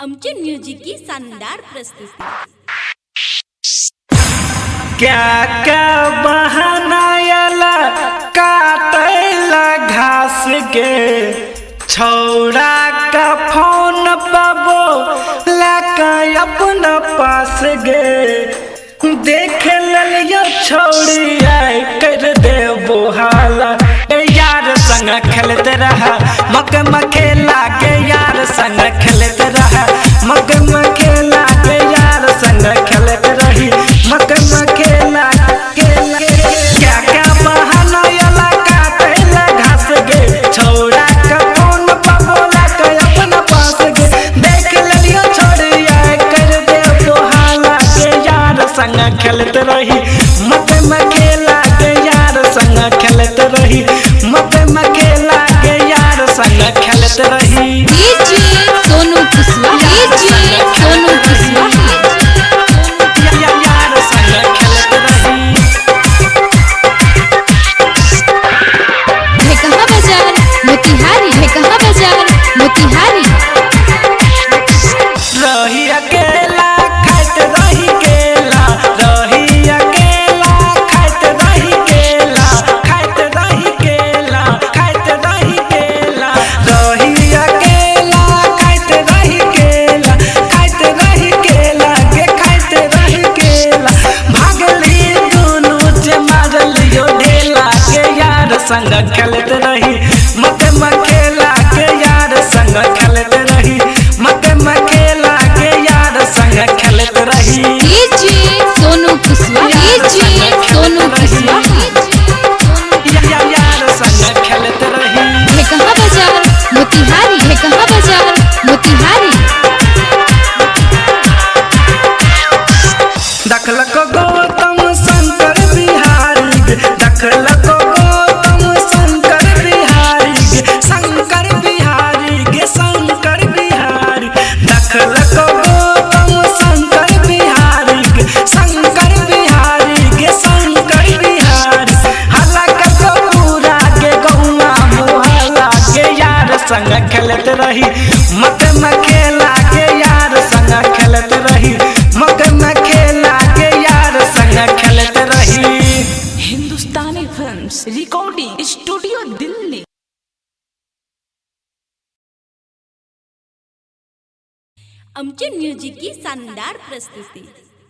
आमचे म्युझिक की शानदार प्रस्तुति। क्या क्या बहानायला काटैला घास के छौड़ा का फोन पाबो लाका अपना पास गे देख लियो छौड़ी आई कर दे बोहाला यार संग खेलते रहा मक खेला के यार संग खेलते रहा मक खेला के यार संग खेलते रही मक खेला के क्या क्या बहाना यला काटैला घास गे छौड़ा का फोन पाबोला के अपना पास गे देख लियो छोड़ी आए कर दे बोहाला के यार संग खेलते रही मक खेला के यार संग खेलते रही मक खेला के यार संग खेलते रही। डीजे सोनू कुशवाहा, डीजे सोनू कुशवाहा यार संग खेलते रही। है कहाँ बाजार मोतिहारी, है कहाँ बाजार मोतिहारी। रही अकेला खाइत रही केला रही अकेला खाइत रही केला खाइत रही केला खाइत रही केला रही अकेला खाइत रही केला खाइत रही केला के खाइत रही केला भागली दुनू जे मारलियो ढेला के यार संग खेलत रही मत खेला के यार संग खेलत रही मत खेला के यार संग खेलत रही। डीजे सोनू कुशवाहा, डीजे सोनू कुशवाहा यार संग खेलत रही। है कहाँ बाजार मोतिहारी, है कहाँ बाजार मोतिहारी। दखलक गौतम शंकर बिहारी गे दखलक गौतम शंकर बिहारी गे शंकर बिहारी गे शंकर बिहारी दखलक गौतम शंकर बिहारी गे शंकर बिहारी गे शंकर बिहारी हलक पूरा गे गौआ मोहल्ला के यार संग खेलत रही मत खेला के यार संग खेलत रही मक खेला के यार संग खेलत रही। हिंदुस्तानी फिल्म्स रिकॉर्डिंग स्टूडियो दिल्ली। आमचे म्युझिक की शानदार प्रस्तुति।